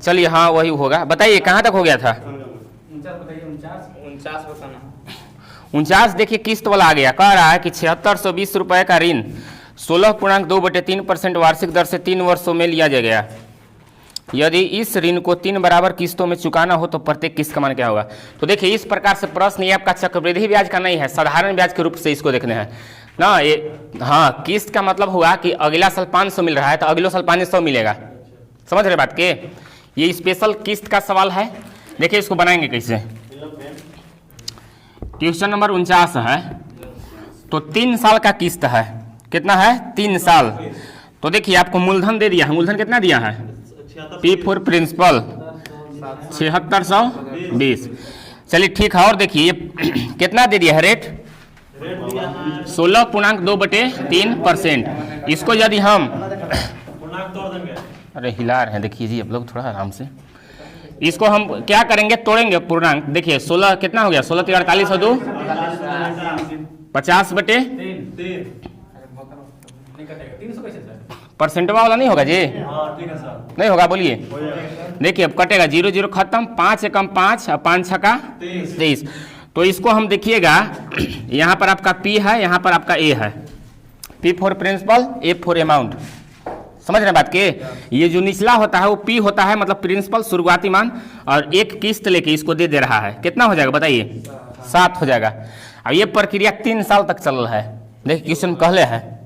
चलिए हाँ वही होगा, बताइए कहाँ तक हो गया था? 49 देखिए किस्त वाला आ गया, कह रहा है कि 7620 रुपये का ऋण 16.2/3% वार्षिक दर से 3 वर्षों में लिया जा गया। यदि इस ऋण को 3 बराबर किस्तों में चुकाना हो तो प्रत्येक किस्त का मान क्या होगा? तो देखिए इस प्रकार से प्रश्न ये आपका चक्रवृद्धि ब्याज का नहीं है, साधारण ब्याज के रूप से इसको देखने हैं ना। ये हाँ किस्त का मतलब हुआ कि अगला साल 500 मिल रहा है तो अगले साल 500 मिलेगा, समझ रहे बात के? ये स्पेशल किस्त का सवाल है। देखिए इसको बनाएंगे कैसे। क्वेश्चन नंबर 49 है, तो 3 साल का किस्त है, कितना है? 3 साल। तो देखिए आपको मूलधन दे दिया है, मूलधन कितना दिया है? P for principal 7620। चलिए ठीक है, और देखिए कितना दे दिया है रेट? 16.2/3%। इसको यदि हम अरे हिला रहे हैं, देखिए जी आप लोग थोड़ा आराम से, इसको हम क्या करेंगे? तोड़ेंगे पूर्णांक। देखिए 16 कितना हो गया? 16 3 48 और 2 50/3। परसेंटवा वाला नहीं होगा जी? नहीं होगा, बोलिए। देखिए अब कटेगा, 0 0 खत्म, 5 एकम 5 और 5 छक्का 23। तो इसको हम देखिएगा, यहाँ पर आपका P है, यहाँ पर आपका A है। P for principal, A for amount, समझ रहे बात के? ये जो निचला होता है वो P होता है, मतलब प्रिंसिपल शुरुआती मान, और एक किस्त लेके इसको दे रहा है। कितना हो जाएगा बताइए? 7 हो जाएगा। अब ये प्रक्रिया 3 साल तक चल रहा है। देखिए क्वेश्चन कहले है,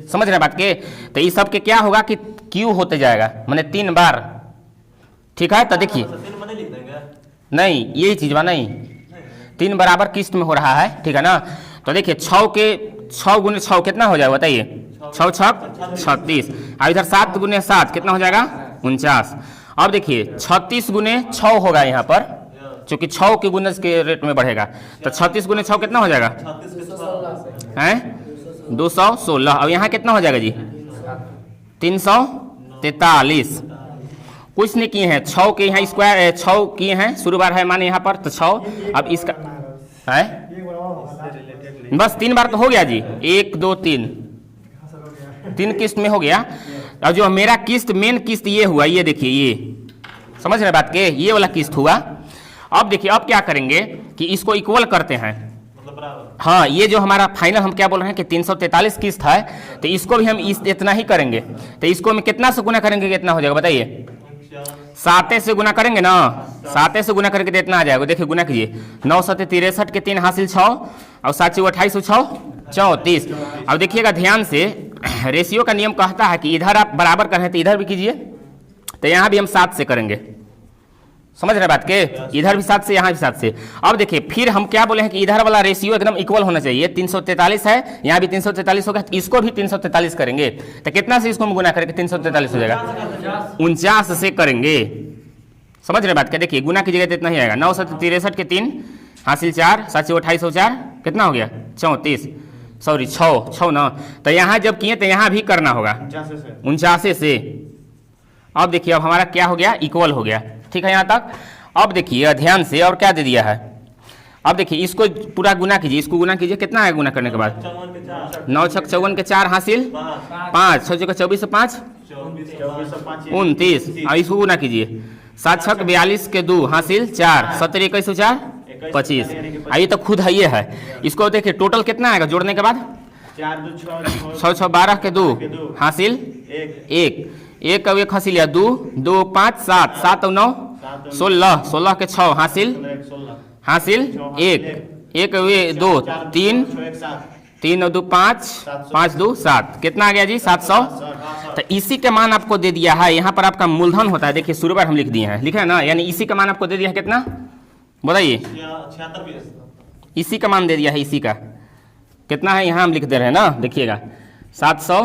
समझ रहे बात के? तो ये सब के क्या होगा कि Q होते जाएगा, मैंने 3 बार, ठीक है? तो देखिए नहीं यही चीज बा, नहीं 3 बराबर किस्त में हो रहा है, ठीक है ना? तो देखिए 6 के 6 गुने 6 कितना हो जाएगा बताइए? 6 6 36। अब इधर 7 गुने 7 कितना हो जाएगा? 49। अब देखिए 36 गुने 6 होगा यहाँ पर, क्योंकि 6 के गुने के रेट में बढ़ेगा। तो 36 गुने 6 कितना हो जाएगा? हैं 216। अब यहाँ कितना हो जाएगा जी? 343। कुछ नहीं किए हैं, 6 के यहाँ स्क्वायर 6 किए हैं, शुरू बार है माने यहाँ पर, तो 6। अब इसका है बस 3 बार तो हो गया जी, 1 2 3 किस्त में हो गया। और जो मेरा किस्त मेन किस्त ये हुआ, ये देखिए, ये समझ रहे बात के? ये वाला किस्त हुआ। अब देखिए अब क्या करेंगे कि इसको इक्वल करते हैं। हाँ ये जो हमारा फाइनल हम क्या बोल रहे हैं कि 343 किस्त है, तो इसको भी हम इतना ही करेंगे। तो इसको हम कितना से गुना करेंगे कितना हो जाएगा बताइए? 7 से गुना करेंगे ना, 7 से गुना करके तो इतना आ जाएगा। देखिए गुना कीजिए, 9 7 63 के 3 हासिल 6 और 7 28 6 34। अब देखिएगा ध्यान से, रेशियो का नियम कहता है कि इधर आप बराबर करें तो इधर भी कीजिए, तो यहाँ भी हम 7 से करेंगे, समझ रहे बात के? इधर भी 7 से, यहाँ भी 7 से। अब देखिए फिर हम क्या बोले हैं कि इधर वाला रेशियो एकदम इक्वल होना चाहिए। 343 है, यहाँ भी 343 होगा, इसको भी 343 करेंगे। तो कितना से इसको हम गुना करेंगे? 343 हो जाएगा। 49 से करेंगे, समझ रहे बात क्या? देखिए गुना की जगह तो इतना ही आएगा, 9 7 63 के 3 हासिल 4 7 28 4 कितना हो गया? 34, सॉरी 6 ना। तो यहाँ जब किए तो यहाँ भी करना होगा 49 से। अब देखिए अब हमारा क्या हो गया? इक्वल हो गया, ठीक है यहाँ तक। अब देखिए ध्यान से, और क्या दे दिया है? अब देखिए इसको पूरा गुना कीजिए, इसको गुना कीजिए, कितना है गुना करने के बाद? 9 6 54 के 4 हासिल 5 6 6 24 से 5 29। अब इसको गुना कीजिए, 7 6 42 के 2 हासिल 4 17 21 4 25। ये तो खुद है, ये है। इसको देखिए टोटल कितना आएगा जोड़ने के बाद? 6 6 12 के 2 हासिल 1 1 और 1 हासिल लिया 2 2 5 7 7 और 9 16 16 के 6 हासिल 1 1 और 2 3 3 और 2 5 5 2 7 कितना आ गया जी? 700। तो इसी का मान आपको दे दिया है, यहाँ पर आपका मूलधन होता है। देखिए शुरू बार हम लिख दिए हैं, लिखा है ना, यानी इसी का मान आपको दे दिया है कितना बताइए? 76। इसी का मान दे दिया है, इसी का कितना है यहाँ हम लिख दे रहे हैं ना, देखिएगा 700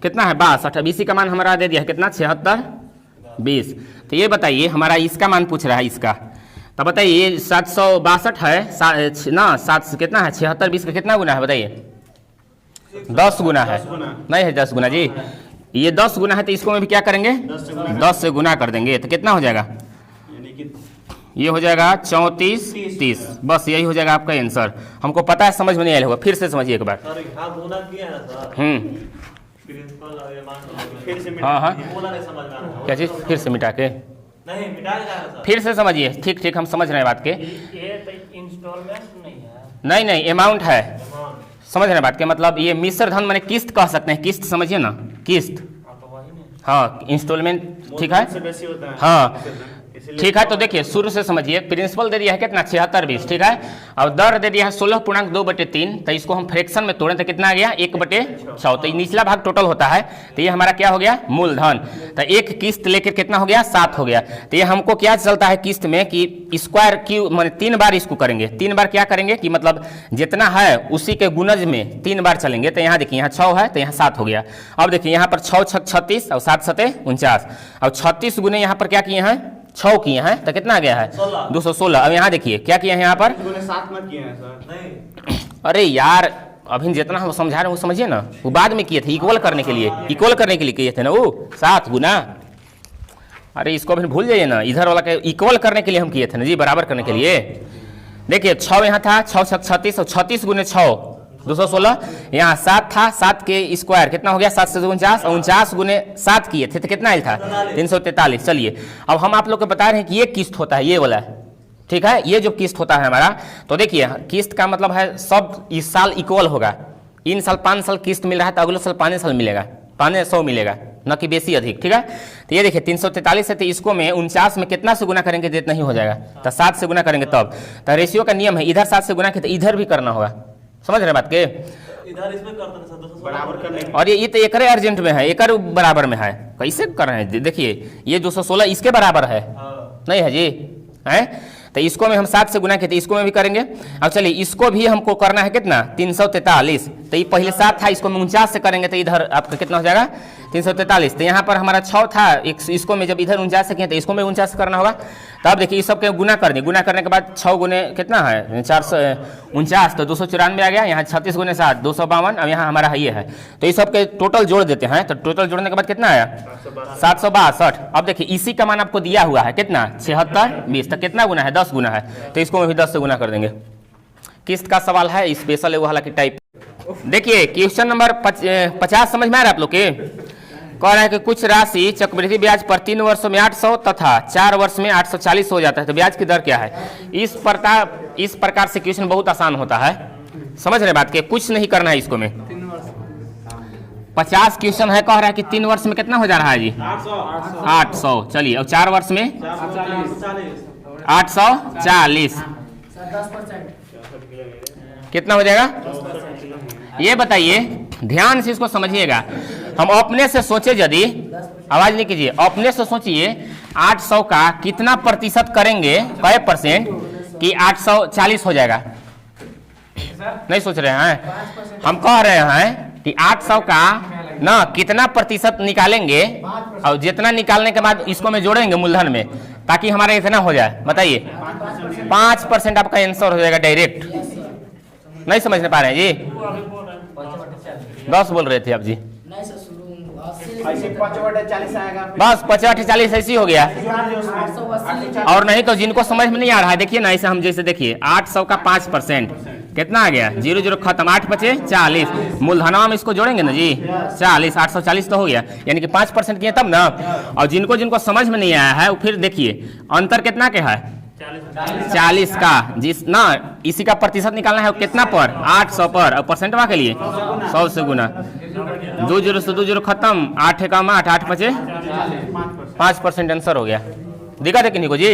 कितना है 62। अब इसी का मान हमारा दे दिया है कितना? 76 20। तो ये बताइए हमारा इसका मान पूछ रहा है, इसका तो बताइए 762 है ना, 7 कितना है? 76 20 का कितना गुना है बताइए? 10 गुना है, नहीं है 10 गुना जी, ये 10 गुना है। तो इसको में भी क्या करेंगे? 10 से गुना कर देंगे, तो कितना हो जाएगा? ये हो जाएगा 34 30। बस यही हो जाएगा आपका आंसर। हमको पता है, समझ में नहीं आया होगा, फिर से समझिए एक बार। फिर से हाँ हाँ क्या चीज़ फिर से मिटा के नहीं मिटा देगा फिर से समझिए। ठीक ठीक हम समझ रहे हैं बात के। ये तो इंस्टॉलमेंट नहीं है। नहीं अमाउंट है। समझ रहे हैं बात के मतलब ये मिश्र धन माने किस्त कह सकते हैं। किस्त समझिए ना, किस्त। हाँ इंस्टॉलमेंट ठीक है। से बेसी होता है हाँ इसीलिए ठीक है। तो देखिए शुरू से समझिए। प्रिंसिपल दे दिया है कितना 76 20 ठीक है। और दर दे दिया है 16.2/3। तो इसको हम फ्रैक्शन में तोड़ें तो कितना आ गया 1/6। तो ये निचला भाग टोटल होता है। तो ये हमारा क्या हो गया मूलधन। तो एक किस्त लेकर कितना हो गया 7 हो गया। तो ये हमको क्या चलता है किस्त में कि स्क्वायर क्यू माने 3 बार इसको करेंगे। 3 बार क्या करेंगे कि मतलब जितना है उसी के गुणज में 3 बार चलेंगे। तो यहाँ देखिए यहाँ 6 है तो यहाँ 7 हो गया। अब देखिए यहाँ पर 6 6 36 और 7 7 49 और 36 गुने यहाँ पर क्या किए हैं 6 किए हैं तो कितना आ गया है 216। अब यहाँ देखिए क्या किए हैं यहाँ पर तूने 7 मत किए हैं सर नहीं अरे यार अभी जितना हम समझा रहे हैं वो समझिए ना। वो बाद में किए थे इक्वल करने के लिए किए थे ना वो 7 गुना। अरे इसको अभी भूल जाइए ना। इधर वाला के इक्वल करने के लिए हम किए थे ना जी बराबर करने के लिए। देखिए 6 यहाँ था 6 6 36 और 36 गुने 6 216। यहाँ 7 था 7 के स्क्वायर कितना हो गया 7 से 49 और 49 गुने 7 किए थे तो कितना आया था 343। चलिए अब हम आप लोग को बता रहे हैं कि ये किस्त होता है ये वाला ठीक है। ये जो किस्त होता है हमारा तो देखिए किस्त का मतलब है सब इस साल इक्वल होगा। इन साल 5 साल किस्त मिल रहा है तो अगले साल 5 साल मिलेगा 500 मिलेगा न कि बेसी अधिक ठीक है। तो ये देखिए 343 है तो इसको में 49 में कितना से गुना करेंगे तो नहीं हो जाएगा तो 7 से गुना करेंगे तब। तो रेशियो का नियम है इधर 7 से गुना किया तो इधर भी करना होगा। समझ रहे बात के इधर इसमें करते हैं सर 216 बराबर करने और ये तो एकरे अर्जेंट में है एकर बराबर में है। कैसे कर रहे हैं देखिए ये 216 इसके बराबर है नहीं है जी है। तो इसको में हम 7 से गुना किए तो इसको में भी करेंगे। अब चलिए इसको भी हमको करना है कितना 343। तो ये पहले 7 था इसको में 49 से करेंगे तो इधर आपका कितना हो जाएगा 343। तो यहाँ पर हमारा 6 था इसको में जब इधर 49 से किए तो इसको में 49 से करना होगा। तो अब देखिए इस सब के गुना कर दें। गुना करने के बाद 6 गुने कितना है 449 तो 294 आ गया। यहाँ 36 गुने 7 252। अब यहाँ हमारा ये है तो इस सब के टोटल जोड़ देते हैं। तो टोटल जोड़ने के बाद कितना आया 762। अब देखिए इसी का मान आपको दिया हुआ है कितना 76 20 तो कितना गुना है 10 गुना है। तो इसको भी 10 से गुना कर देंगे। किस्त का सवाल है स्पेशल है वो हालांकि टाइप। देखिए क्वेश्चन नंबर 50 समझ में आ रहा है आप लोग के। कह रहा है कि कुछ राशि चक्रवृद्धि ब्याज पर 3 वर्षों में 800 तथा 4 वर्ष में 840 हो जाता है तो ब्याज की दर क्या है। इस प्रकार से क्वेश्चन बहुत आसान होता है। समझ रहे बात के कुछ नहीं करना है इसको में 50 क्वेश्चन है। कह रहा है कि 3 वर्ष में कितना हो जा रहा है जी 800। चलिए और 4 वर्ष में 840 कितना हो जाएगा ये बताइए। ध्यान से इसको समझिएगा। हम अपने से सोचे यदि आवाज नहीं कीजिए अपने से सोचिए 800 का कितना प्रतिशत करेंगे कै परसेंट कि 840 हो जाएगा। नहीं सोच रहे हैं हम कह रहे हैं कि 800 का ना कितना प्रतिशत निकालेंगे और जितना निकालने के बाद इसको में जोड़ेंगे मूलधन में ताकि हमारा इतना हो जाए। बताइए 5% आपका आंसर हो जाएगा डायरेक्ट। नहीं समझ पा रहे हैं जी 10 बोल रहे थे आप जी बस 50-40 ऐसी हो गया। और नहीं तो जिनको समझ में नहीं आ रहा है देखिए ना ऐसे हम जैसे देखिए 800 का 5% कितना आ गया 0 0 खत्म 8 5 40 मूलधनवा में इसको जोड़ेंगे ना जी 40 840 तो हो गया यानी कि 5% किए तब ना। और जिनको जिनको समझ में नहीं आया है वो फिर देखिए अंतर कितना क्या है 40 का जिस ना इसी का प्रतिशत निकालना है कितना पर 800 पर और परसेंटवा के लिए 100 से गुना 2 0 से 2 0 खत्म 8 का 8 8 5 5% आंसर हो गया। दिखा दे किन्हीं को जी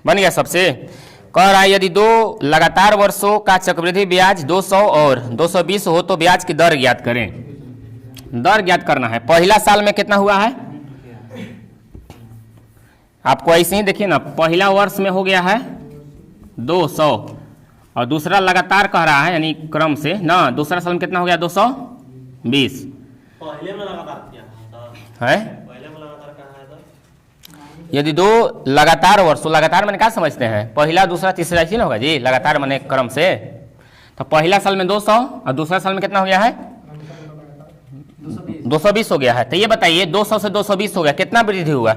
बन गया सबसे। कह रहा है यदि 2 लगातार वर्षों का चक्रवृद्धि ब्याज 200 और 220 हो तो ब्याज की दर ज्ञात करें। दर ज्ञात करना है। पहला साल में कितना हुआ है आपको ऐसे ही देखिए ना पहला वर्ष में हो गया है 200 और दूसरा लगातार कह रहा है यानी क्रम से ना दूसरा साल में कितना हो गया 220 पहले में लगातार किया है। पहले में लगातार कहा है तो यदि 2 लगातार वर्षों लगातार मैंने क्या समझते हैं पहला दूसरा तीसरा ऐसे ना होगा जी लगातार मैंने क्रम से। तो पहला साल में 200 और दूसरा साल में कितना हो गया है 220 हो गया है। तो ये बताइए 200 से 220 हो गया कितना वृद्धि हुआ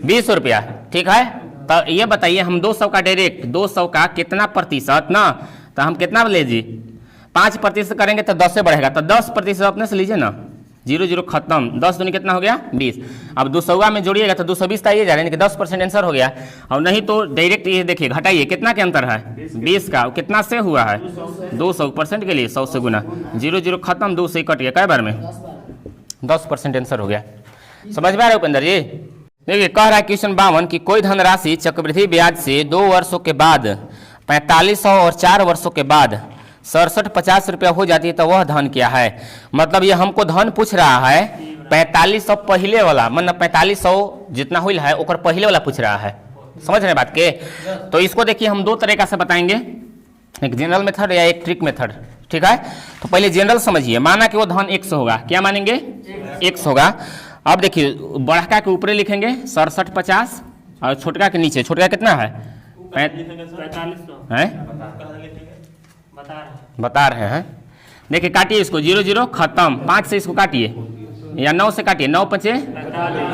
20 रुपया ठीक है। तो ये बताइए हम 200 का डायरेक्ट 200 का कितना प्रतिशत ना, तो हम कितना ले जी 5% करेंगे तो 10 से बढ़ेगा, तो 10% अपने से लीजिए ना, 0 0 खत्म, 10 दूनी कितना हो गया 20। अब 200 में जोड़िएगा तो 220 का ये जा रहा है, यानी कि 10% आंसर हो गया। और नहीं तो डायरेक्ट ये देखिए घटाइए, कितना के अंतर है 20 का, कितना से हुआ है 200% के लिए 100 से गुना, 0 0 खत्म, 2 से कट गया, कै बार में 10% आंसर हो गया। समझ में आ रहा है उपेंद्र जी? देखिए कह रहा है क्वेश्चन 52 कि कोई धनराशि चक्रवृद्धि ब्याज से 2 वर्षों के बाद 4500 और 4 वर्षों के बाद 6750 रुपया हो जाती है, तो वह धन क्या है? मतलब ये हमको धन पूछ रहा है 4500 पहले वाला, मतलब 4500 जितना हुई है ओकर पहले वाला पूछ रहा है। समझ रहे बात के? तो इसको देखिए हम दो तरीका से बताएंगे, एक जनरल मेथड या एक ट्रिक मेथड। ठीक है, तो पहले जनरल समझिए, माना कि वो धन 100 होगा, क्या मानेंगे 100 होगा। अब देखिए बड़का के ऊपर लिखेंगे 6750 और छोटका के नीचे, छोटका कितना है 4500 है बता रहे हैं। देखिए काटिए इसको, 0 0 खत्म, 5 से इसको काटिए या 9 से काटिए, 9 5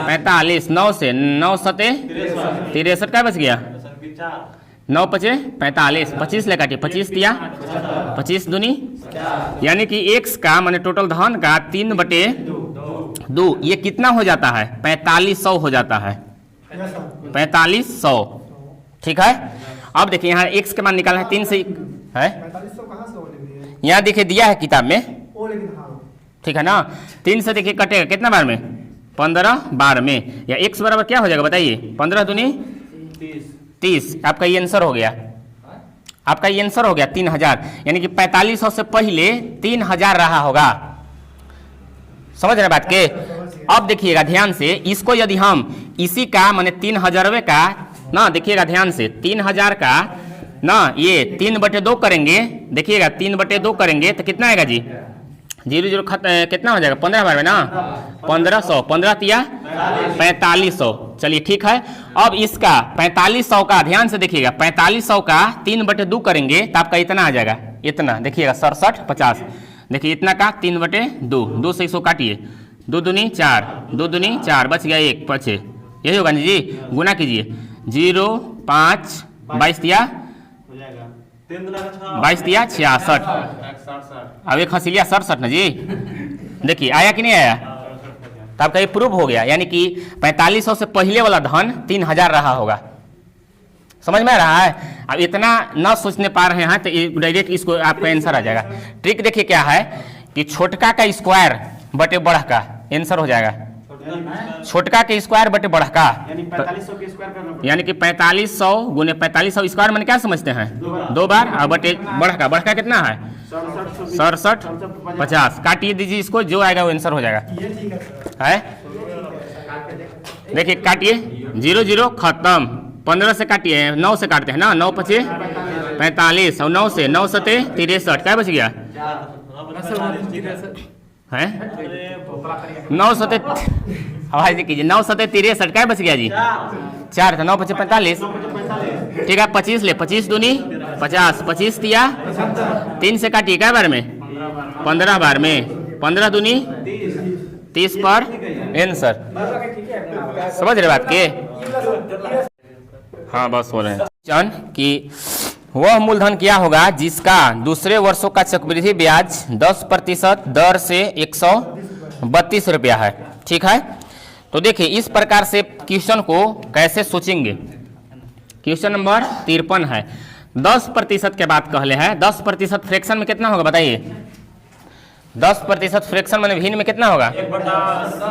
45, 9 से 9 7 63 का बच गया, 9 5 45, 25 ले काटिए, 25 दिया 25 दूनी, यानी कि x का माने टोटल धन का 3/2, ये कितना हो जाता है 4500 हो जाता है 4500। ठीक है, अब देखिए यहाँ x के मान निकालना है 3 से है, यहाँ देखिए दिया है किताब में, ठीक है ना। 3 से देखिए कटेगा कितना बार में 15 बार में, या x बराबर क्या हो जाएगा बताइए 15 दूनी 30, आपका ये आंसर हो गया, आपका ये आंसर हो गया 3000, यानी कि 4500 से पहले 3000 रहा होगा। समझ रहे बात के? अब देखिएगा ध्यान से, इसको यदि हम इसी का माने 3000 का ना, देखिएगा ध्यान से 3000 का ना ये 3/2 करेंगे, देखिएगा 3/2 करेंगे तो कितना आएगा जी 0 0 कितना हो जाएगा 15 बार में ना 1500, 15 तिया 4500। चलिए ठीक है, अब इसका 4500 का ध्यान से देखिएगा, 4500 का 3/2 करेंगे तो आपका इतना आ जाएगा, इतना देखिएगा 6750, देखिए इतना का 3/2, 2 से इसको काटिए, 2 दूनी 4, 2 दूनी 4, बच गया 1 5, यही होगा ना जी, गुना कीजिए 0 5 22 दिया 22 दिया 66, अब एक हंसिलिया 67 ना जी, देखिए आया कि नहीं आया, तो आपका ये प्रूफ हो गया, यानी कि 4500 से पहले वाला धन 3000 रहा होगा। समझ में आ रहा है? अब इतना ना सोचने पा रहे हैं तो डायरेक्ट इसको आपका आंसर आ जाएगा। ट्रिक देखिए क्या है कि छोटका का स्क्वायर बटे बड़ा का आंसर हो जाएगा, छोटका के स्क्वायर बटे बड़ा का, यानी कि 4500 गुने 4500 स्क्वायर मैंने क्या समझते हैं 2 बार, और बटे बड़ा का कितना है 6750, काटिए दीजिए इसको, जो आएगा वो आंसर हो जाएगा है। देखिए काटिए 0 0 खत्म, 15 से काटिए, 9 से काटते हैं ना, 9 5 45 और 9 से 9 7 63, क्या बच गया है 9 7 हवाई से कीजिए, 9 7 63, क्या बच गया जी 4 था, 9 5 45, ठीक है 25 ले, 25 दूनी 50, 25 दिया 3 से काटिए, क्या बार में 15 बार में, 15 दूनी 30 पर आंसर। समझ रहे बात के? हाँ बस हो रहे हैं कि वह मूलधन क्या होगा जिसका दूसरे वर्षों का चक्रवृद्धि ब्याज 10% दर से 132 रुपया है। ठीक है, तो देखिए इस प्रकार से क्वेश्चन को कैसे सोचेंगे। क्वेश्चन नंबर 53 है, 10% के बात कहले है, 10% फ्रैक्शन में कितना होगा बताइए, 10% फ्रैक्शन में भिन्न में कितना होगा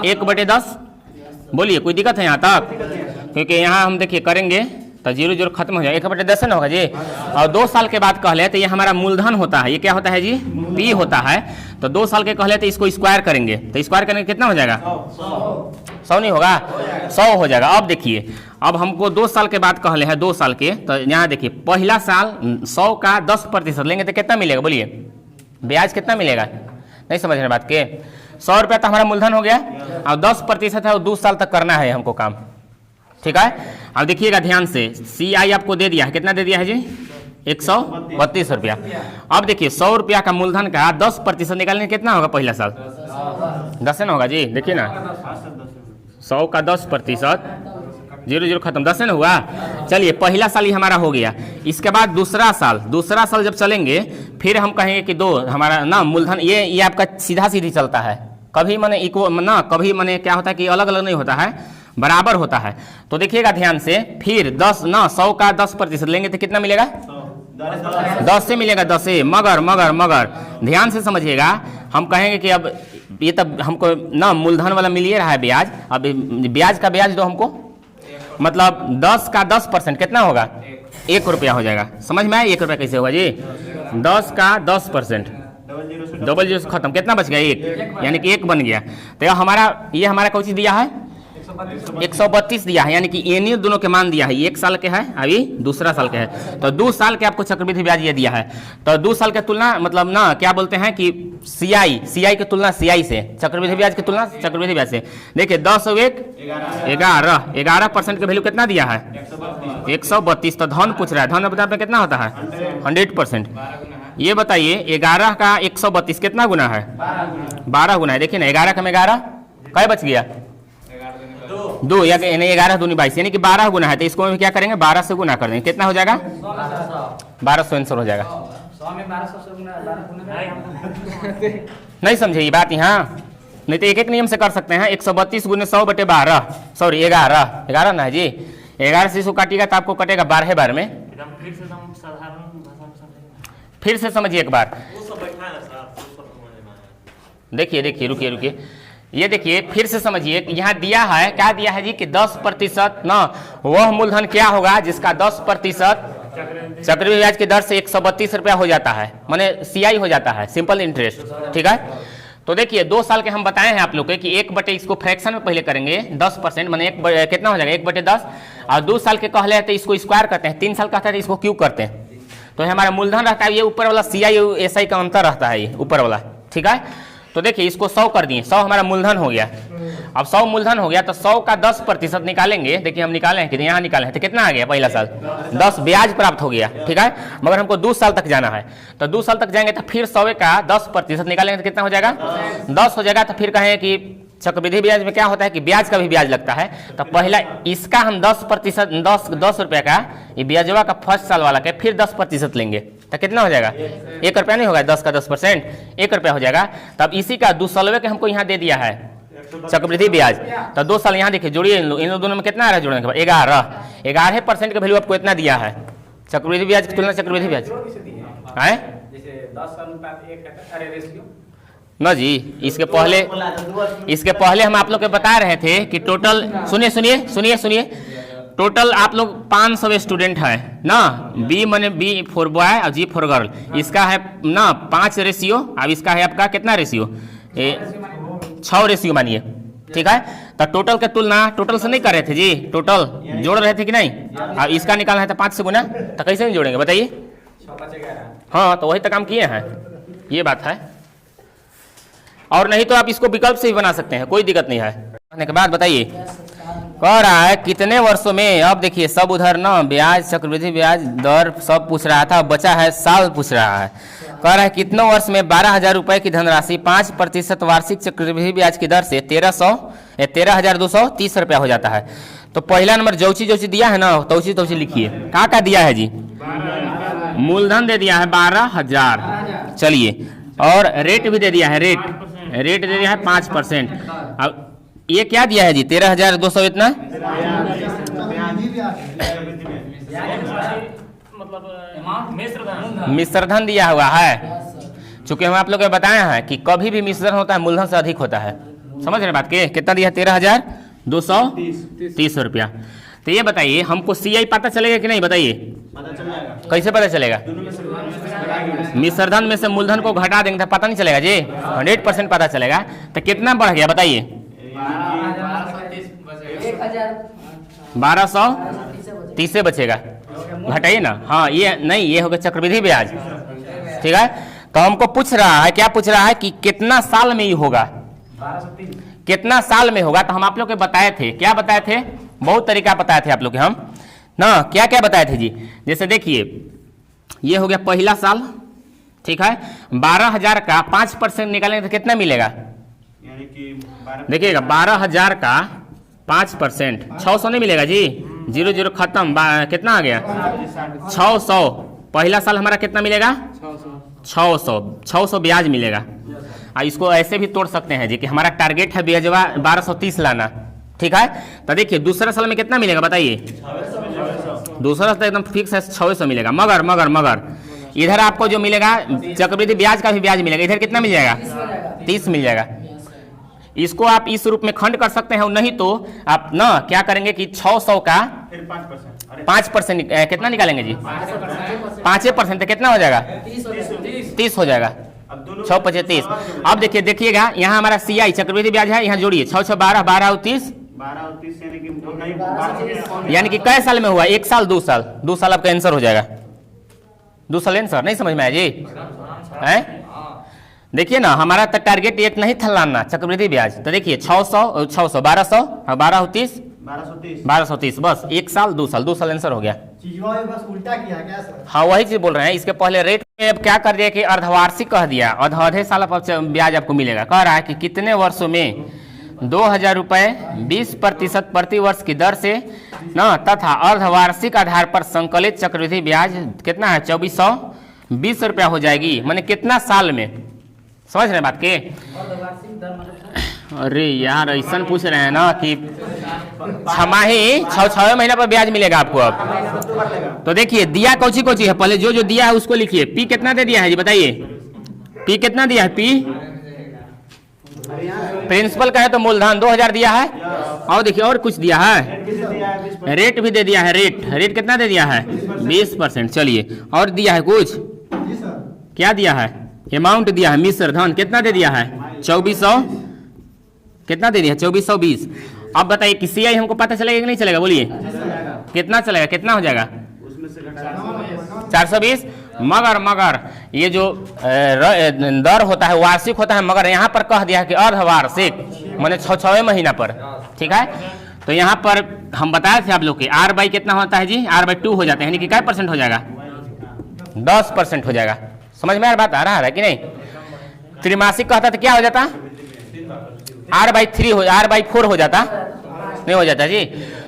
1/10। बोलिए कोई दिक्कत है यहाँ तक? क्योंकि यहाँ हम देखिए करेंगे तो 0 0 खत्म हो जाएगा, 1/10 ना होगा जी। और 2 साल के बाद कहले तो ये हमारा मूलधन होता है, ये क्या होता है जी P होता है। तो 2 साल के कहले तो इसको स्क्वायर करेंगे, तो स्क्वायर करने कितना हो जाएगा 100 नहीं होगा 100 हो जाएगा। अब देखिए, अब हमको 2 साल के बाद कहले हैं 2 साल के, तो यहाँ देखिए पहला साल 100 का 10% लेंगे तो कितना मिलेगा बोलिए, ब्याज कितना मिलेगा, नहीं समझ रहे बात के। 100 रुपया तो हमारा मूलधन हो गया, और 10% है और 2 साल तक करना है हमको काम। ठीक है, अब देखिएगा ध्यान से, CI आपको दे दिया है, कितना दे दिया है जी 132 रुपया। अब देखिए 100 रुपया का मूलधन का 10% निकालने कितना होगा पहला साल 10 ना होगा जी। देखिए ना 100 का 10% 0 खत्म, 10 है ना हुआ। चलिए पहला साल ही हमारा हो गया। इसके बाद दूसरा साल जब चलेंगे फिर हम कहेंगे कि 2 हमारा ना मूलधन, ये आपका सीधा सीधी चलता है, कभी माने इक्वल ना, कभी माने क्या होता है कि अलग अलग नहीं होता है, बराबर होता है। तो देखिएगा ध्यान से, फिर 10 ना 100 का 10% लेंगे तो कितना मिलेगा, 10 से मिलेगा, 10 से। मगर ध्यान से समझिएगा, हम कहेंगे कि अब ये तब हमको ना मूलधन वाला मिल ही रहा है ब्याज, अब ब्याज का ब्याज दो हमको, मतलब 10 का 10% कितना होगा, 1 रुपया हो जाएगा। समझ में आया 1 रुपया कैसे होगा जी, 10 का 10%, डबल जीरो से खत्म, कितना बच गया 1, यानी कि 1 बन गया। तो ये हमारा कौन सी दिया है, 132 दिया है, यानी कि इन्हीं दोनों के मान दिया है, 1 साल के है अभी दूसरा साल के है, तो 2 साल के आपको चक्रवृद्धि ब्याज ये दिया है। तो 2 साल के तुलना मतलब ना क्या बोलते हैं कि सीआई की तुलना सीआई से, चक्रवृद्धि ब्याज की तुलना चक्रवृद्धि ब्याज से। देखिए 10 और 1 11% का वैल्यू कितना दिया है, 132। तो धन पूछ रहा है, धन बता कितना होता है 100%। ये बताइए 11 का 132 कितना गुना है, 12 गुना है। देखिए ना 11 का में 11 क्या बच गया, 2 या 11 दूनी 22, यानी कि 12 गुना है। तो इसको हम क्या करेंगे, 12 से गुना कर देंगे, कितना हो जाएगा 1200 आंसर हो जाएगा। नहीं समझे ये बात यहाँ, नहीं तो एक नियम से कर सकते हैं, 132 गुने 100 बटे 12, सॉरी 11 ना है जी, 11 से इसको काटिएगा तो आपको कटेगा 12 बार में। फिर से समझिए एक बार, देखिए रुकिए, ये देखिए फिर से समझिए, यहाँ दिया है, क्या दिया है जी कि 10% ना वह मूलधन क्या होगा जिसका 10% चक्रवृद्धि ब्याज की दर से 132 रुपया हो जाता है, माने सीआई हो जाता है, सिंपल इंटरेस्ट, ठीक है। तो देखिए 2 साल के हम बताए हैं आप लोग के कि 1 बटे इसको फ्रैक्शन में पहले करेंगे 10%, माने कितना हो जाएगा 1/10, और 2 साल के कहले तो इसको स्क्वायर करते हैं, 3 साल कहते हैं तो इसको क्यूब करते हैं। तो हमारा मूलधन रहता है, ये ऊपर वाला सीआई और एसआई का अंतर रहता है, ये ऊपर वाला, ठीक है। तो देखिए इसको 100 कर दिए, 100 हमारा मूलधन हो गया। अब 100 मूलधन हो गया तो 100 का 10% निकालेंगे, देखिए हम निकाले हैं कि यहाँ निकाले हैं, तो कितना आ गया पहला साल 10 ब्याज प्राप्त हो गया, ठीक है। मगर हमको 2 साल तक जाना है, तो 2 साल तक जाएंगे तो फिर 100 का 10% निकालेंगे तो कितना हो जाएगा 10 हो जाएगा। तो फिर कहें कि चक्रवृद्धि ब्याज में क्या होता है कि ब्याज का भी ब्याज लगता है, तो पहला इसका हम 10% 10 रुपये का ये ब्याजवा का फर्स्ट साल वाला के फिर 10% लेंगे, तो कितना हो जाएगा 1 रुपया नहीं होगा, 10 का 10% 1 रुपया हो जाएगा। तब इसी का 2 साल के हमको यहाँ दे दिया है चक्रवृद्धि ब्याज, तो 2 साल यहाँ देखिए जोड़िए, इन दोनों में कितना आ रहा है जोड़ने के बाद 11% का वैल्यू आपको इतना दिया है चक्रवृद्धि ब्याज की तुलना चक्रवृद्धि ब्याज ना जी। इसके पहले हम आप लोग को बता रहे थे कि टोटल सुनिए टोटल आप लोग 500 स्टूडेंट है ना, बी माने बी फॉर बॉय और जी फॉर गर्ल, इसका है ना 5 रेशियो, अब इसका है आपका कितना रेशियो 6 रेशियो मानिए, ठीक है। तो टोटल के तुलना टोटल से नहीं कर रहे थे जी, टोटल जोड़ रहे थे कि नहीं, अब इसका निकालना है तो 5 से गुना, तो कैसे नहीं जोड़ेंगे बताइए। हाँ तो वही तो काम किए हैं, ये बात है। और नहीं तो आप इसको विकल्प से ही बना सकते हैं, कोई दिक्कत नहीं है। करने के बाद बताइए कह रहा है कितने वर्षों में, अब देखिए सब उधर ना ब्याज चक्रवृद्धि ब्याज दर सब पूछ रहा था, बचा है साल पूछ रहा है। कह रहा है कितने वर्ष में 12,000 रुपए की धनराशि 5% वार्षिक चक्रवृद्धि ब्याज की दर से 13,230 रुपया हो जाता है। तो पहला नंबर जौची दिया है ना तौची लिखिए, क्या दिया है जी, मूलधन दे दिया है 12,000, चलिए, और रेट भी दे दिया है, रेट दे दिया है 5%। अब ये क्या दिया है जी 13,200 इतना, मिश्रधन दिया हुआ है। चूंकि हम आप लोग को बताया है कि कभी भी मिश्रधन होता है मूलधन से अधिक होता है, समझ रहे बात के, कितना दिया 13,230 रुपया। तो ये बताइए हमको सीआई पता चलेगा कि नहीं, बताइए कैसे पता चलेगा, मिश्रधन में से मूलधन को घटा देंगे तो पता नहीं चलेगा जी, 100% पता चलेगा। तो कितना बढ़ गया बताइए 1230 से बचेगा, घटाइए ना, हाँ ये नहीं, ये हो गया चक्रवृद्धि ब्याज, ठीक है। तो हमको पूछ रहा है, क्या पूछ रहा है कि कितना साल में ये होगा, कितना साल में होगा। तो हम आप लोग को बताए थे, क्या बताए थे, बहुत तरीका बताए थे आप लोग के हम ना, क्या क्या बताए थे जी। जैसे देखिए ये हो गया पहला साल, ठीक है, 12,000 का 5% निकालेंगे तो कितना मिलेगा, देखिएगा 12,000 का 5%, 600 नहीं मिलेगा जी, 0 खत्म, कितना आ गया 600। पहला साल हमारा कितना मिलेगा 600 ब्याज मिलेगा। इसको ऐसे भी तोड़ सकते हैं जी कि हमारा टारगेट है ब्याजवा 1230 लाना, ठीक है। तो देखिए दूसरा साल में कितना मिलेगा बताइए, दूसरा साल एकदम फिक्स है 600 मिलेगा। मगर मगर मगर इधर आपको जो मिलेगा चक्रवृद्धि ब्याज का भी ब्याज मिलेगा, इधर कितना मिल जाएगा 30 मिल जाएगा। इसको आप इस रूप में खंड कर सकते हैं, और नहीं तो आप ना क्या करेंगे कि 600 का 5% कितना निकालेंगे जी, 5% तो कितना हो जाएगा 30 हो जाएगा, 6 5 30। अब देखिएगा यहाँ हमारा CI चक्रवृद्धि ब्याज है, यहाँ जोड़िए 6 6 12 12 और 30, यानी कि कै साल में हुआ, 1 साल 2 साल, 2 साल आपका आंसर हो जाएगा। 2 साल आंसर नहीं समझ में आया जी है। देखिए ना हमारा तो टारगेट एक नहीं था लाना चक्रवृद्धि ब्याज, तो देखिए 600 1200 और 12 30 1230, बस 1 साल 2 साल, 2 साल आंसर हो गया। बस उल्टा किया क्या सर? हाँ वही चीज बोल रहे हैं, इसके पहले रेट में अब क्या कर दिया कि अर्धवार्षिक कह दिया, आधे साल ब्याज आपको मिलेगा। कह रहा है कि कितने वर्षों में 2000 रुपये 20% प्रति वर्ष की दर से न तथा अर्धवार्षिक आधार पर संकलित चक्रवृद्धि ब्याज कितना है 2420 रुपया हो जाएगी। माने कितना साल में, समझ रहे हैं बात के। अरे यार ऐसा पूछ रहे हैं ना कि 6 महीना पर ब्याज मिलेगा आपको। अब तो देखिए दिया कौची है, पहले जो दिया है उसको लिखिए। पी कितना दे दिया है जी बताइए, पी कितना दिया है, पी प्रिंसिपल का है तो मूलधन 2000 दिया है, और देखिए और कुछ दिया है, रेट भी दे दिया है, रेट कितना दे दिया है 20%। चलिए और दिया है कुछ, क्या दिया है, अमाउंट दिया है, मिश्र धन कितना दे दिया है 2400, कितना दे दिया है 2420। अब बताइए कि CI हमको पता चलेगा कि नहीं चलेगा, बोलिए कितना चलेगा, कितना हो जाएगा 420। मगर ये जो दर होता है वार्षिक होता है, मगर यहाँ पर कह दिया है कि अर्धवार्षिक, माने 6 महीना पर, ठीक है। तो यहाँ पर हम बताए थे आप लोग की R/2 कितना होता है जी, R/2 हो जाता है, यानी कि क्या % हो जाएगा 10% हो जाएगा। समझ में बात आ रहा है कि नहीं। त्रिमासिक कहता तो क्या हो जाता, R/3 हो, R/4 हो जाता, नहीं हो जाता जी।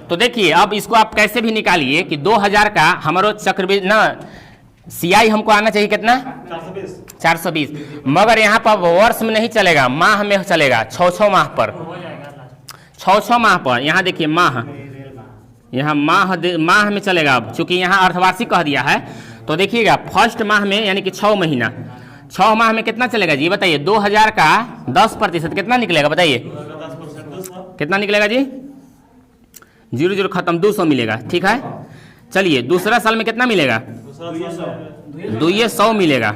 तो देखिए अब इसको आप कैसे भी निकालिए कि 2000 का हमारो चक्रवृद्धि ना CI हमको आना चाहिए कितना 420, मगर यहाँ पर वर्ष में नहीं चलेगा, माह में चलेगा, 6 माह पर, 6 माह पर। यहाँ देखिए माह, यहाँ माह में चलेगा। अब चूंकि यहाँ अर्धवार्षिक कह दिया है तो देखिएगा फर्स्ट माह में यानी कि 6 महीना, 6 माह में कितना चलेगा जी बताइए। 2000 का 10% कितना निकलेगा बताइए, कितना निकलेगा जी, 0 खत्म, 200 मिलेगा, ठीक है। चलिए दूसरा साल में कितना मिलेगा 200 मिलेगा,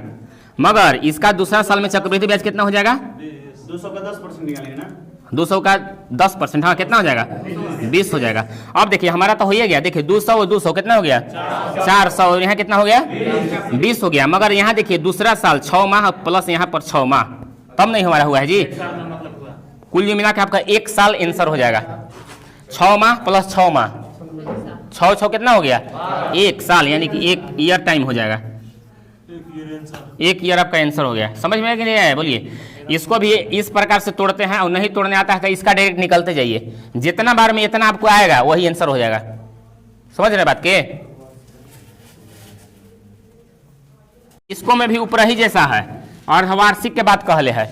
मगर इसका दूसरा साल में चक्रवृद्धि ब्याज कितना हो जाएगा 200 का 10% निकालेंगे ना, 200 का 10%, हाँ कितना हो जाएगा 20 हो जाएगा। अब देखिए हमारा तो हो ही गया, देखिए 200 और 200 कितना हो गया 400, और यहाँ कितना हो गया 20 हो गया। मगर यहाँ देखिए दूसरा साल 6 माह प्लस यहाँ पर 6 माह, तब नहीं हमारा हुआ है जी। कुल मिला के आपका 1 साल आंसर हो जाएगा, 6 माह प्लस 6 माह, 6 कितना हो गया 1 साल, यानी कि 1 ईयर टाइम हो जाएगा, 1 ईयर आपका आंसर हो गया। समझ में आया कि नहीं आया बोलिए। इसको भी इस प्रकार से तोड़ते हैं, और नहीं तोड़ने आता है तो इसका डायरेक्ट निकलते जाइए, जितना बार में इतना आपको आएगा वही आंसर हो जाएगा। समझ रहे बात के। इसको में भी ऊपर ही जैसा है, और वार्षिक के बाद कहले है।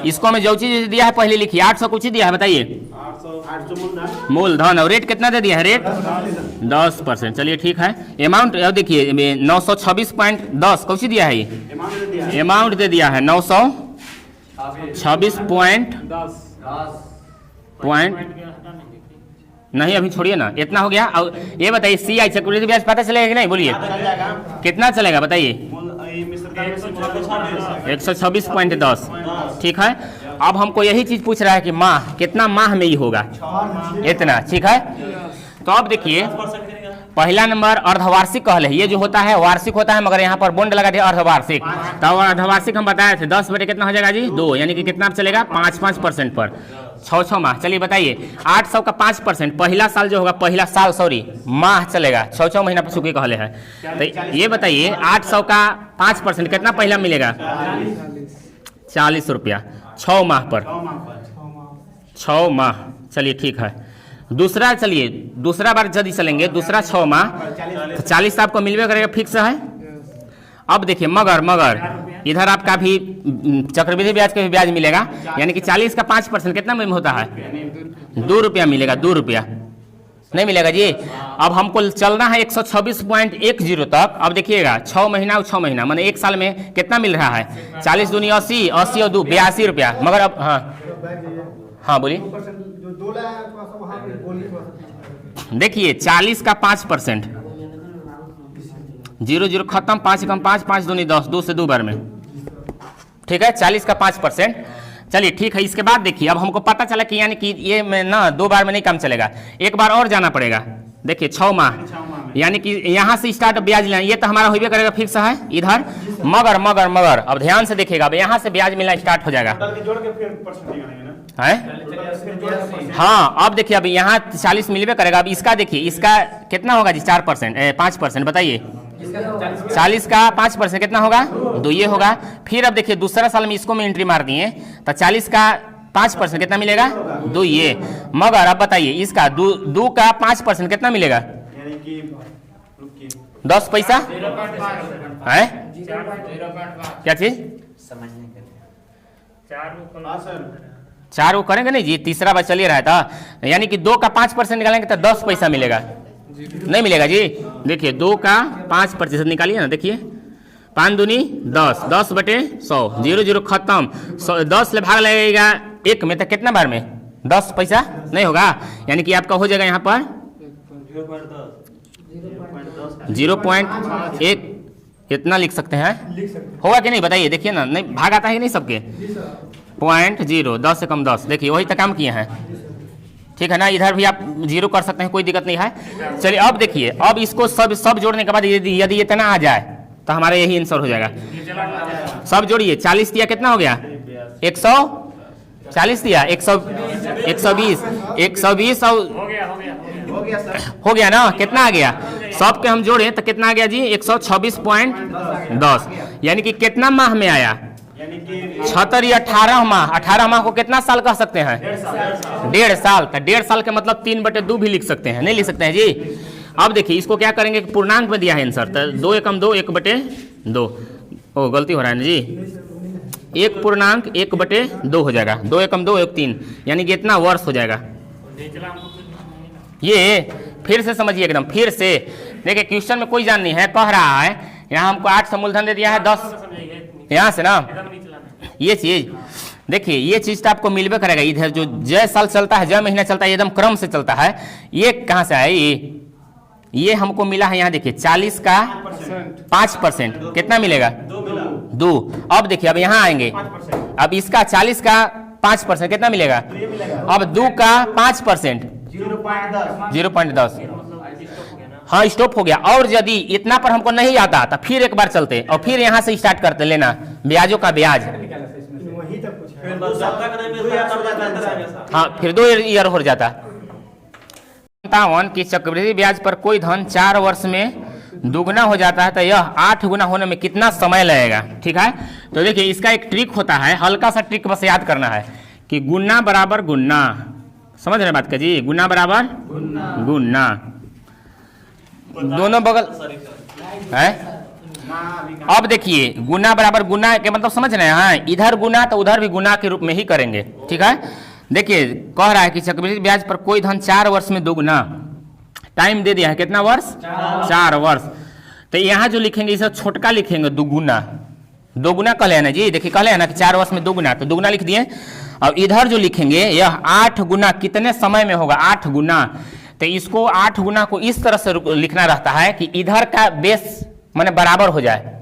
इसको में जो चीज दिया है पहले लिखिए, 800 कुछ ही दिया है बताइए, 800 मूलधन, और रेट कितना दे दिया है, रेट 10%। चलिए ठीक है। अमाउंट देखिए 926.10 कौन सी दिया है, ये अमाउंट दे दिया है 926 नहीं, अभी छोड़िए ना, इतना हो गया। और ये बताइए CI चक्रवृद्धि ब्याज पता चलेगा कि नहीं, बोलिए कितना चलेगा बताइए 126.10, ठीक है। अब हमको यही चीज पूछ रहा है कि माह कितना माह में ही होगा, इतना, ठीक है। तो अब देखिए पहला नंबर अर्धवार्षिक कहले, ये जो होता है वार्षिक होता है, मगर यहाँ पर बॉन्ड लगा दिया अर्धवार्षिक। तो अर्धवार्षिक हम बताए थे 10 बटे कितना हो जाएगा जी 2, यानी कि कितना चलेगा 5% पर 6 माह। चलिए बताइए 800 का 5%, पहला साल जो होगा, पहला साल सॉरी माह चलेगा, 6 महीना पर चुके कहले है। तो ये बताइए 800 का 5% कितना पहला मिलेगा 40 रुपया 6 माह पर, 6 माह। चलिए ठीक है। दूसरा चलिए दूसरा बार यदि चलेंगे दूसरा 6 माह तो 40 आपको मिलवे करेगा, फिक्स है। अब देखिए मगर इधर आपका भी चक्रवृद्धि ब्याज का भी ब्याज मिलेगा, यानी कि 40 का 5% कितना में होता है? 2 रुपया मिलेगा, 2 रुपया नहीं मिलेगा जी। अब हमको चलना है 126.10 तक। अब देखिएगा 6 महीना और 6 महीना मैंने 1 साल में कितना मिल रहा है? 40 दूनी 80, 80 और 2 82 रुपया। मगर अब हाँ बोलिए। देखिए 40 का 5%, 0 खत्म, 5 कम 5, 5 दूनी 10, 2 से 2 बार में, ठीक है। 40 का 5%। चलिए ठीक है। इसके बाद देखिए अब हमको पता चला कि यानी कि ये में ना 2 बार में नहीं काम चलेगा, एक बार और जाना पड़ेगा। देखिए 6 माह यानी कि यहाँ से स्टार्ट ब्याज लेना, ये तो हमारा होबे करेगा, फिक्स है इधर। मगर अब ध्यान से देखिएगा, अब यहाँ से ब्याज मिलना स्टार्ट हो जाएगा है। हाँ अब देखिए अब यहाँ 40 मिलवे करेगा। अब इसका देखिए इसका कितना होगा जी? 4% 5%, बताइए 40 का 5% कितना होगा? 2 ये होगा। फिर अब देखिए दूसरा साल में इसको में एंट्री मार दिए तो 40 का 5% कितना मिलेगा? 2 ये। मगर अब बताइए इसका 2 का 5% कितना मिलेगा? 10 पैसा है। क्या चीज? 4 वो करेंगे नहीं जी, तीसरा बार चलिए रहा था, यानी कि 2 का 5% निकालेंगे तो 10 पैसा मिलेगा, नहीं मिलेगा जी। देखिए 2 का 5% निकालिए ना, देखिए 5 दूनी 10, 10 बटे 100, 0 खत्म, 10 ले भाग लगेगा 1 में तो कितना बार में? 10 पैसा नहीं होगा, यानी कि आपका हो जाएगा यहाँ पर 0.1 इतना लिख सकते हैं, होगा कि नहीं बताइए? देखिए ना, नहीं भाग आता है कि नहीं सबके? 0.0, 10 से कम 10, देखिए वही तक काम किए हैं, ठीक है ना। इधर भी आप 0 कर सकते हैं, कोई दिक्कत नहीं है। चलिए अब देखिए अब इसको सब जोड़ने के बाद यदि इतना आ जाए तो हमारा यही आंसर हो जाएगा। सब जोड़िए, 40 दिया कितना हो गया? 140 दिया, 120 और हो गया ना, कितना आ गया? सबके हम जोड़े तो कितना आ गया जी? 126.10, यानी कि कितना माह में आया? 76 या 18 माह। 18 माह को कितना साल कह सकते हैं? 1.5 साल। तो 1.5 साल के मतलब 3/2 भी लिख सकते हैं, नहीं लिख सकते हैं जी। अब देखिए इसको क्या करेंगे, पूर्णांक में दिया है आंसर, तो 2 एकम 2, 1/2। ओ गलती हो रहा है ना जी, 1.1/2 हो जाएगा, 2 एकम 2, 1 3, यानी कि इतना वर्ष हो जाएगा। ये फिर से समझिए एकदम, फिर से देखिए क्वेश्चन में कोई जान नहीं है, कह रहा है यहाँ हमको 8 से मूलधन दे दिया है 10, यहाँ से ना ये चीज देखिए, ये चीज तो आपको मिलवे करेगा। इधर जो जय साल चलता है, जय महीना चलता है, एकदम क्रम से चलता है। ये कहाँ से है? ये हमको मिला है यहाँ देखिए 40 का 5% कितना मिलेगा? 2। अब देखिए अब यहाँ आएंगे, अब इसका 40 का 5% कितना मिलेगा? अब 2 का 5% 0.10। हाँ स्टॉप हो गया। और यदि इतना पर हमको नहीं आता तो फिर एक बार चलते और फिर यहाँ से स्टार्ट करते लेना ब्याजों का ब्याज। हाँ फिर 2 ईयर हो जाता। 57 की चक्रवृद्धि ब्याज पर कोई धन 4 वर्ष में दुगना हो जाता है तो यह 8 गुना होने में कितना समय लगेगा? ठीक है, तो देखिए इसका एक ट्रिक होता है, हल्का सा ट्रिक बस याद करना है कि गुना बराबर गुना, समझ रहे बात का जी? गुना बराबर गुना, दोनों बगल है। अब देखिए गुना बराबर गुना के मतलब समझ रहे हैं, इधर गुना तो उधर भी गुना के रूप में ही करेंगे। ठीक है, देखिए कह रहा है कि चक्रवृद्धि ब्याज पर कोई धन 4 वर्ष में दोगुना, टाइम दे दिया है कितना वर्ष? 4 वर्ष। तो यहाँ जो लिखेंगे इसे छोटका लिखेंगे दुगुना, दोगुना कह लेना जी। देखिए कह लेना कि 4 वर्ष में दोगुना, तो दोगुना लिख दिए। और इधर जो लिखेंगे यह 8 गुना कितने समय में होगा? 8 गुना। तो इसको 8 गुना को इस तरह से लिखना रहता है कि इधर का बेस माने बराबर हो जाए।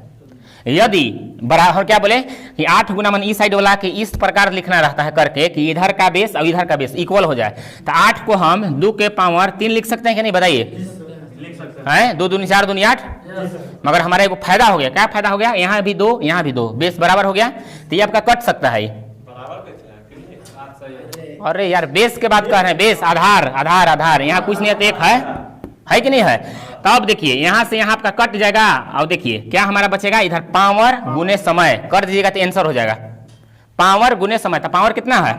यदि बराबर क्या बोले कि 8 गुना माने इस साइड वाला के इस प्रकार लिखना रहता है करके कि इधर का बेस और इधर का बेस इक्वल हो जाए। तो 8 को हम 2 के पावर 3 लिख सकते हैं कि नहीं बताइए? हैं 2 दूनी 4 दूनी 8। मगर हमारा एक फायदा हो गया। क्या फायदा हो गया? यहाँ भी 2 यहाँ भी 2, बेस बराबर हो गया। तो ये आपका कट सकता है। अरे यार बेस के बात कर रहे हैं, बेस आधार आधार आधार, यहाँ कुछ नहीं है तो एक है कि नहीं है? तो अब देखिए यहाँ से यहाँ आपका कट जाएगा और देखिए क्या हमारा बचेगा? इधर पावर गुने समय कर दीजिएगा तो आंसर हो जाएगा। पावर गुने समय, तो पावर कितना है?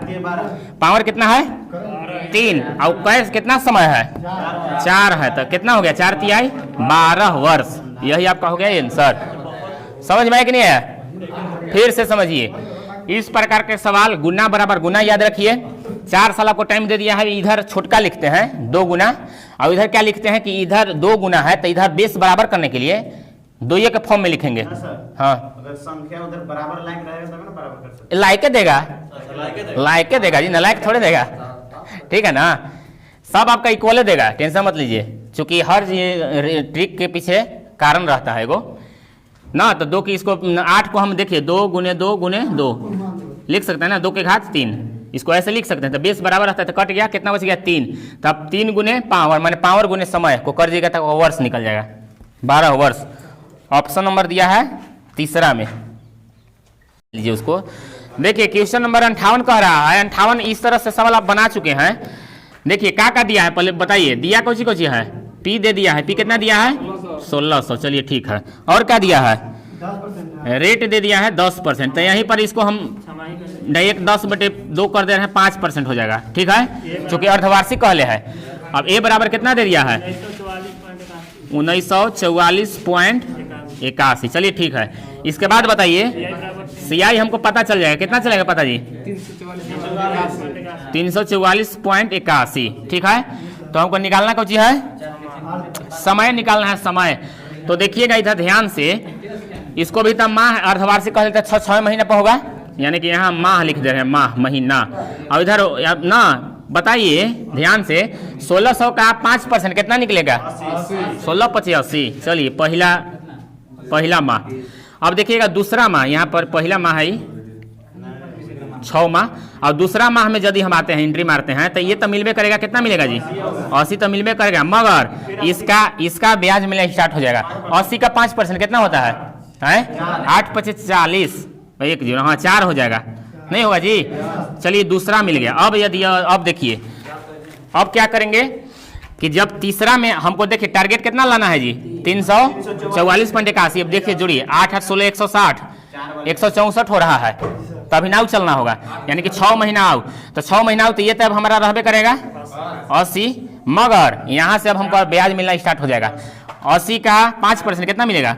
पावर कितना है? 3 और कैसे कितना समय है 4 है, तो कितना हो गया 4 तिहाई 12 वर्ष। यही आपका हो गया आंसर। समझ में आया कि नहीं आया? फिर से समझिए, इस प्रकार के सवाल गुना बराबर गुना याद रखिए। 4 साल आपको टाइम दे दिया है, इधर छोटका लिखते हैं 2 गुना, और इधर क्या लिखते हैं कि इधर 2 गुना है तो इधर बेस बराबर करने के लिए 2 के फॉर्म में लिखेंगे। हाँ, अगर संख्या उधर बराबर लाइक रहेगा तब ना बराबर कर सकते लाइके देगा, लाइके देगा जी, नालायक थोड़े देगा। ठीक है ना, सब आपका इक्वल देगा, टेंशन मत लीजिए, क्योंकि हर ये ट्रिक के पीछे कारण रहता है एगो ना। तो 2 की इसको 8 को हम देखिए 2 गुने 2 गुने 2 लिख सकते हैं ना, 2 के घात 3, इसको ऐसे लिख सकते हैं। तो बेस बराबर रहता है तो कट गया, कितना बच गया 3। तो अब 3 गुने पावर माने पावर गुने समय को कर दीजिएगा तो वर्ष निकल जाएगा, 12 वर्ष। ऑप्शन नंबर दिया है तीसरा में, लीजिए उसको। देखिए क्वेश्चन नंबर 58 कह रहा है, 58 इस तरह से सवाल आप बना चुके हैं। देखिए क्या दिया है पहले बताइए, दिया कौन सी है, पी दे दिया है, पी कितना दिया है 1600, चलिए ठीक है। और क्या दिया है 10%। रेट दे दिया है 10%, तो यहीं पर इसको हम डायरेक्ट 10/2 कर दे रहे हैं, 5% हो जाएगा। ठीक है, क्योंकि अर्धवार्षिक कहले है। अब ए बराबर कितना दे दिया है 1944.81। चलिए ठीक है, इसके बाद बताइए सीआई हमको पता चल जाएगा, कितना चलेगा पता जी 344.81। ठीक है, तो हमको निकालना कौन चीज है, समय निकालना है समय। तो देखिएगा इधर ध्यान से, इसको भी तो माह अर्धवार्षिक कह देते हैं, 6 महीने पर होगा, यानी कि यहाँ माह लिख दे रहे हैं, माह महीना। और इधर ना बताइए ध्यान से, 1600 का 5% कितना निकलेगा 16/85। चलिए पहला माह। अब देखिएगा दूसरा माह, यहाँ पर पहला माह है 6 माह, और दूसरा माह में यदि हम आते हैं एंट्री मारते हैं तो ये तो मिलबे करेगा, कितना मिलेगा जी 80 तो मिलबे करेगा, मगर इसका ब्याज मिलना स्टार्ट हो जाएगा। 80 का 5% कितना होता है 8×5 = 40, 1 0, हाँ 4 हो जाएगा, नहीं होगा जी। चलिए दूसरा मिल गया। अब यदि अब देखिए, अब क्या करेंगे कि जब तीसरा में हमको देखिए टारगेट कितना लाना है जी 344.81। अब देखिए जुड़िए 8 8 16 160, 164 हो रहा है, तो अभी नाव चलना होगा, यानी कि 6 महीना आओ, तो 6 महीना आओ तो ये तब हमारा रहबे करेगा 80, मगर यहाँ से अब हमको ब्याज मिलना स्टार्ट हो जाएगा। 80 का 5% कितना मिलेगा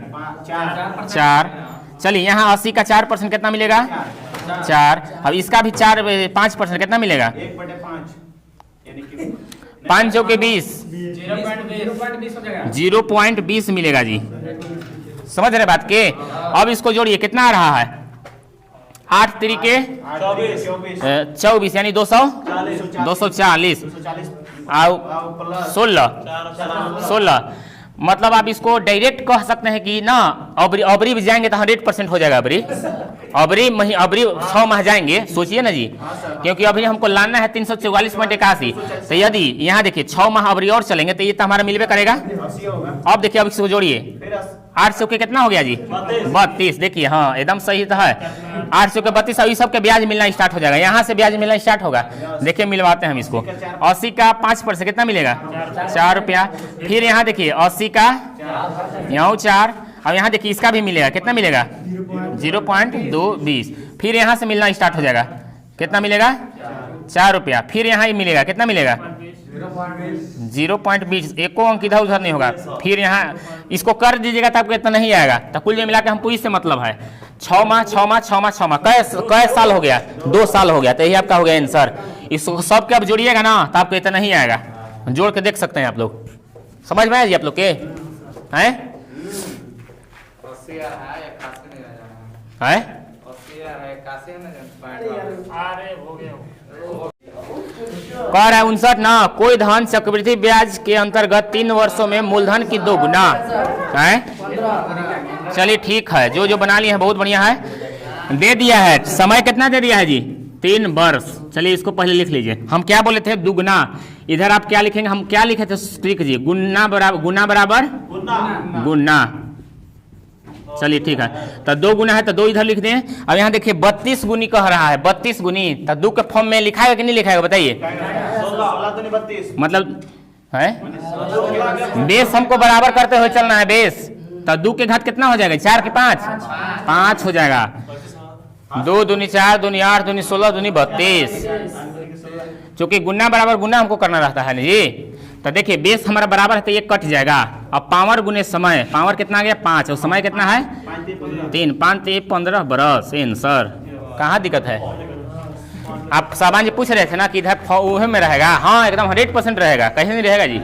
4। चलिए यहाँ 80 का 4% कितना मिलेगा 4। अब इसका भी 5% कितना मिलेगा 5 × 20 0.20 मिलेगा जी। समझ रहे बात के? अब इसको जोड़िए, कितना आ रहा है 8 तरीके 24 यानी 240 और 16। मतलब आप इसको डायरेक्ट कह सकते हैं कि ना अबरी भी जाएंगे तो 100% हो जाएगा। अबरी 6 माह जाएंगे, सोचिए ना जी, क्योंकि अभी हमको लाना है 344.81। तो यदि यहाँ देखिए 6 माह अबरी और चलेंगे तो ये तो हमारा मिलबे करेगा। अब देखिए, अब इसको जोड़िए, 800 के कितना हो गया जी 32। देखिए हाँ एकदम सही तो है, 800 के 32। अभी सबके ब्याज मिलना स्टार्ट हो जाएगा, यहाँ से ब्याज मिलना स्टार्ट होगा। देखिए मिलवाते हैं हम इसको। 80 का 5% कितना मिलेगा 4 रुपया। फिर यहाँ देखिए 80 का यहाँ 4, अब यहाँ देखिए इसका भी मिलेगा, कितना मिलेगा 0.220। फिर यहाँ से मिलना स्टार्ट हो जाएगा, कितना मिलेगा 4 रुपया। फिर यहाँ ही मिलेगा, कितना मिलेगा 0.20, एको अंक इधर उधर नहीं होगा। फिर यहाँ इसको कर दीजिएगा तो आपको इतना नहीं आएगा। तो कुल मिला के हम पूरी से मतलब है 6 माह कै साल हो गया 2 साल हो गया, तो यही आपका हो गया आंसर। इसको सब के अब जोड़िएगा ना तो आपको इतना नहीं आएगा, जोड़ के देख सकते हैं आप लोग। समझ में आया जी आप लोग के हैं? कह रहा है 59 ना, कोई धन चक्रवृद्धि ब्याज के अंतर्गत 3 वर्षों में मूलधन की 2 गुना है। चलिए ठीक है, जो जो बना लिए हैं बहुत बढ़िया है। दे दिया है समय कितना दे दिया है जी 3 वर्ष। चलिए इसको पहले लिख लीजिए, हम क्या बोले थे दुगना, इधर आप क्या लिखेंगे, हम क्या लिखे थे लिख लीजिए, गुना बराबर गुना। चलिए ठीक है, तो 2 गुना है तो 2 इधर लिख दें। अब यहाँ देखिए 32 गुनी कह रहा है, 32 गुनी, तो 2 के फॉर्म में लिखाएगा कि नहीं लिखाएगा बताइए। मतलब है बेस हमको बराबर करते हुए चलना है बेस। तो 2 के घात कितना हो जाएगा 4 के 5 हो जाएगा। 2 दूनी 4 दूनी 8 दूनी 16 दूनी 32। चूंकि गुना बराबर गुना हमको करना रहता है ना जी, तो देखिए बेस हमारा बराबर है तो ये कट जाएगा। अब पावर गुने समय, पावर कितना आ गया 5 और समय कितना है 3, 5 3 15 बरस। आंसर कहाँ दिक्कत है? आप सामान जी पूछ रहे थे ना कि इधर वह में रहेगा, हाँ एकदम 100% रहेगा, कहीं नहीं रहेगा जी।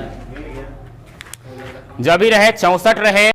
जब भी रहे 64 रहे